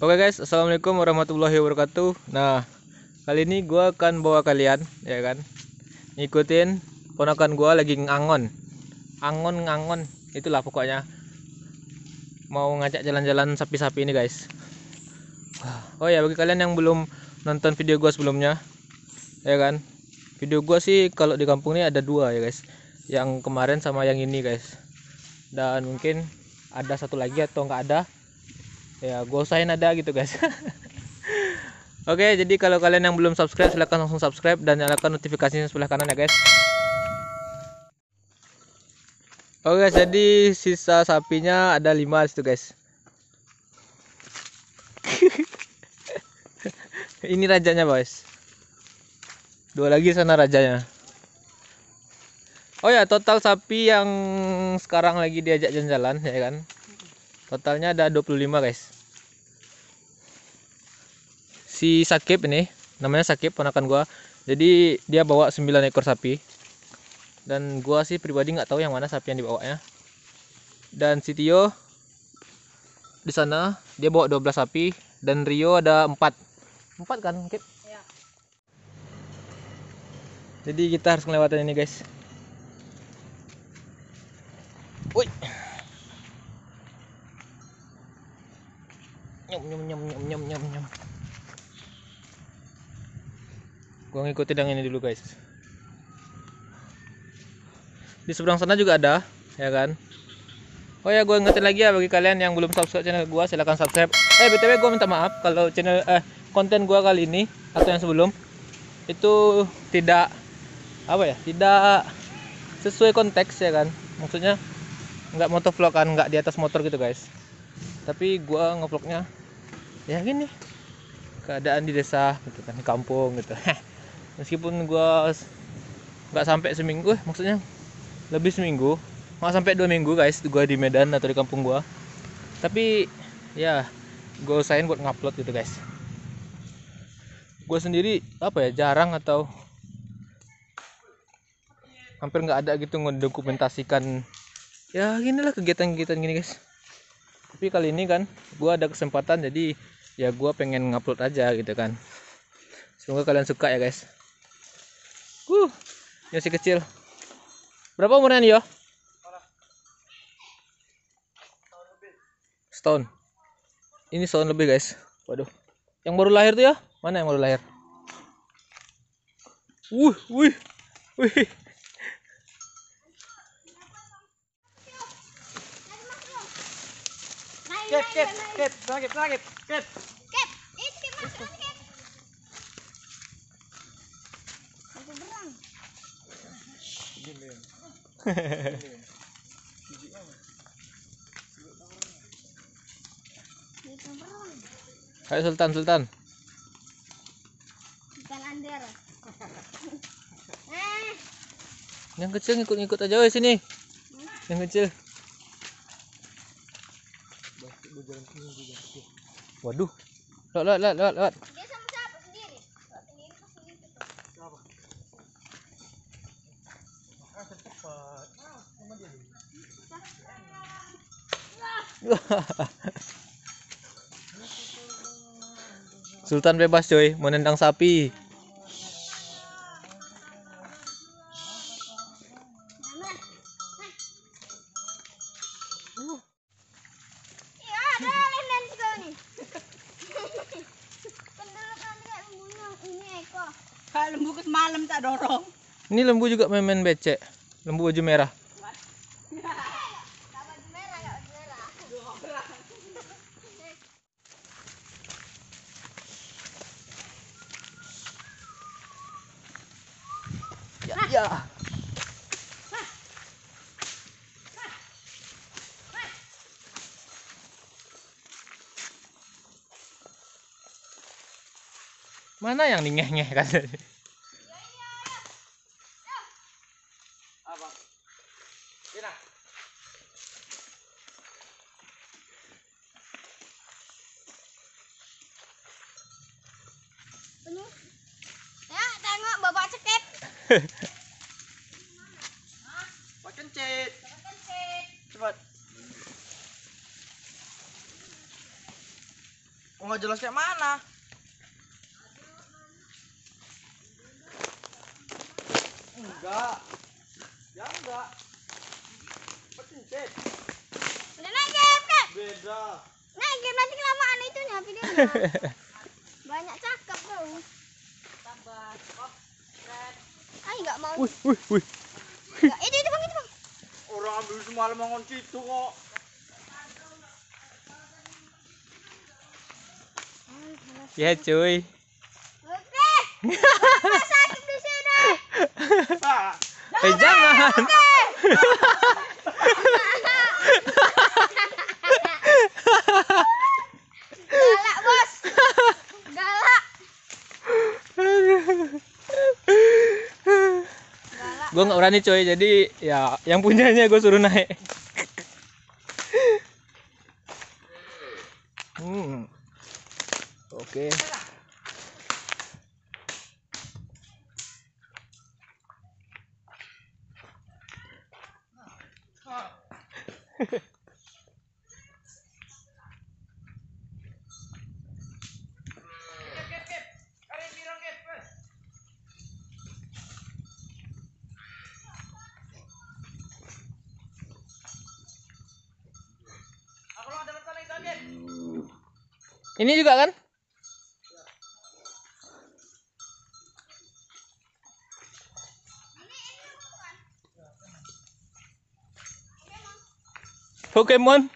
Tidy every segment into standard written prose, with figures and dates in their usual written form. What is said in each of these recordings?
Oke guys, assalamualaikum warahmatullahi wabarakatuh. Nah, kali ini gue akan bawa kalian, ya kan, ngikutin ponakan gue lagi ngangon, ngangon, itulah pokoknya. Mau ngajak jalan-jalan sapi-sapi ini guys. Oh ya, bagi kalian yang belum nonton video gue sebelumnya, ya kan, video gue sih kalau di kampung ini ada dua ya guys. Yang kemarin sama yang ini guys. Dan mungkin ada satu lagi atau nggak ada. Ya, gue usahain ada gitu guys. Oke, jadi kalau kalian yang belum subscribe, silahkan langsung subscribe dan nyalakan notifikasinya sebelah kanan ya guys. Oke, jadi sisa sapinya ada 5 situ guys. Ini rajanya guys. Dua lagi sana rajanya. Oh ya, total sapi yang sekarang lagi diajak jalan-jalan ya kan. Totalnya ada 25 guys. Si Sakib ini, namanya Sakib, ponakan gua. Jadi dia bawa 9 ekor sapi. Dan gua sih pribadi nggak tahu yang mana sapi yang dibawanya. Dan si Tio di sana dia bawa 12 sapi dan Rio ada 4. 4 kan, Kip? Ya. Jadi kita harus melewati ini, guys. Woi. Nyam nyam nyam nyam nyam nyam nyam. Gua ngikutin yang ini dulu guys. Di seberang sana juga ada, ya kan? Oh ya, gue ingetin lagi ya bagi kalian yang belum subscribe channel gue, silahkan subscribe. BTW gue minta maaf kalau channel konten gue kali ini atau yang sebelum itu tidak tidak sesuai konteks ya kan. Maksudnya nggak motovlog kan, nggak di atas motor gitu guys. Tapi gue ngevlognya ya gini, keadaan di desa gitu kan, di kampung gitu. Meskipun gua nggak sampai seminggu, maksudnya lebih seminggu, nggak sampai 2 minggu guys, gua di Medan atau di kampung gua. Tapi ya gua usahain buat ngupload gitu guys. Gua sendiri jarang atau hampir nggak ada gitu ngedokumentasikan ya ginilah kegiatan-kegiatan gini guys. Tapi kali ini kan gua ada kesempatan, jadi ya gua pengen ngupload aja gitu kan. Semoga kalian suka ya guys. Ini masih kecil. Berapa umurnya nih yo? Setahun. Ini setahun lebih guys. Waduh. Yang baru lahir tuh ya? Mana yang baru lahir? Wih. Kep. Ayo Sultan. Yang kecil ngikut-ngikut aja weh sini. Yang kecil. Waduh. Lewat. Dia sama siapa sendiri? Sultan bebas coy, mau nendang sapi. Lembu ke malam tak dorong. Ini lembu juga main becek. Lembu baju merah. Ya. Mana yang ngeh-ngeh kan? Apa? Ina. Ya, tengok bapak cekep. Pak kencet. Cepat. Oh, nggak jelas kayak mana? Enggak. Ya enggak. Pencet. Udah naik game, Kep. Beda. Naik game nanti kelamaan itunya videonya. Banyak cakep tuh. Sabar. Ah, enggak mau. Wih. Enggak, itu Bang, itu Bang. Orang ambil semalam mangon situ kok. Ya cuy. Oke. Sakit di sini. Ah, Jangan. Galak, Bos. Galak. Galak. Gue nggak berani coy, jadi ya yang punyanya gue suruh naik. Oke. Ini juga kan? Pokemon.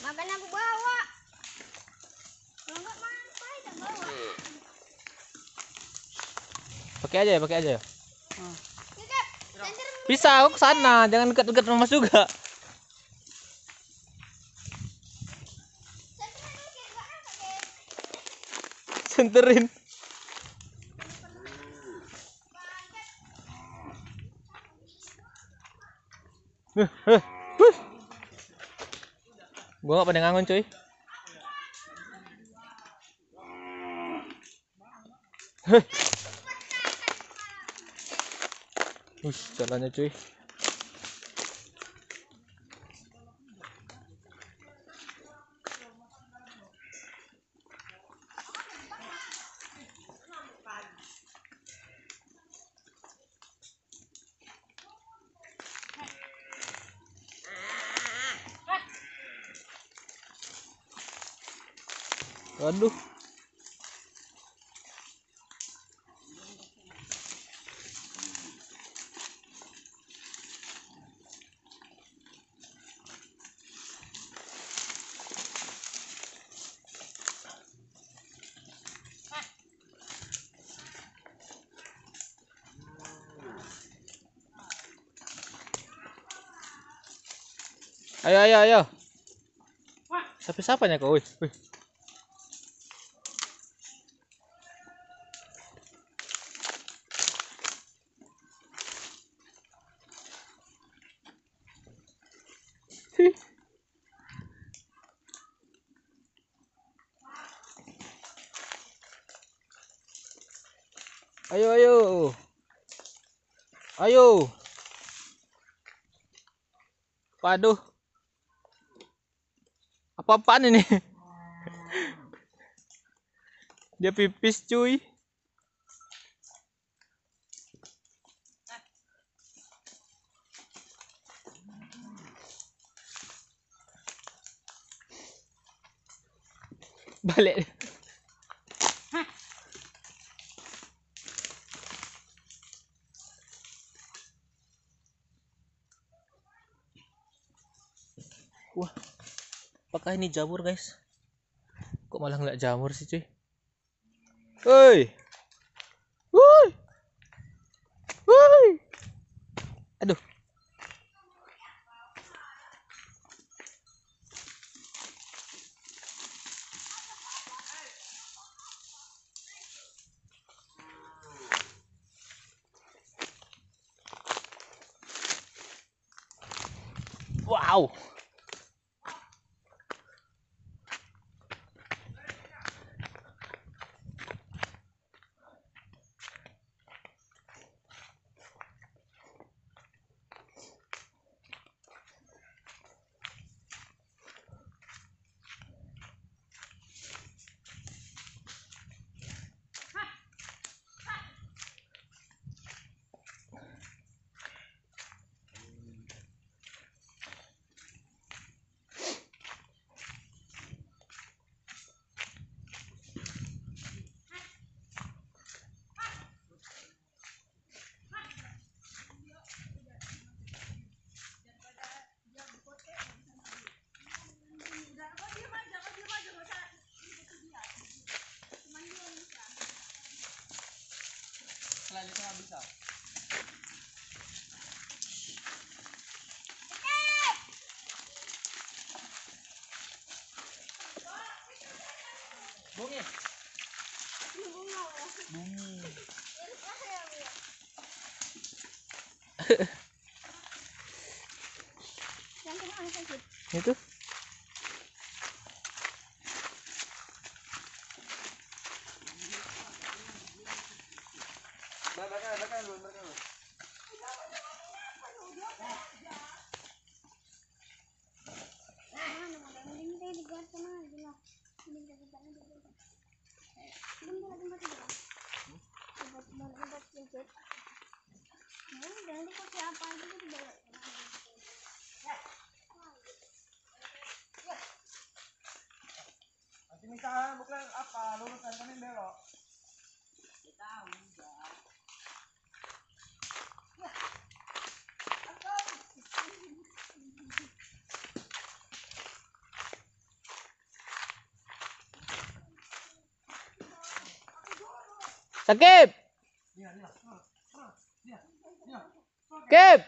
Makan aku bawa. Kalau enggak mana tidak bawa. Pakai aja. Ini, Kep. Senter Bisa, aku ke sana, jangan dekat-dekat Mas juga. senternya dulu, Kep. Enggak angkat, Kep. Senterin. Gua nggak pada ngangon cuy. Jalannya cuy. Waduh. Ayo. Siapa-siapanya kau? Wih. Ayo. Waduh. Apa-apaan ini? Dia pipis cuy. Balik. Wah, apakah ini jamur guys? Kok malah ngeliat jamur sih cuy? Woi, woi, woi. Aduh. Wow. Selanjutnya nggak bisa. Bungi. Bungi. Yang kemana sakit? Itu. Belakang dulu. Nanti misalnya bukan apa, luruskan kan ini belok. Sakit. Kip.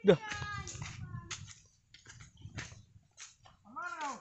Duh. Mana kau?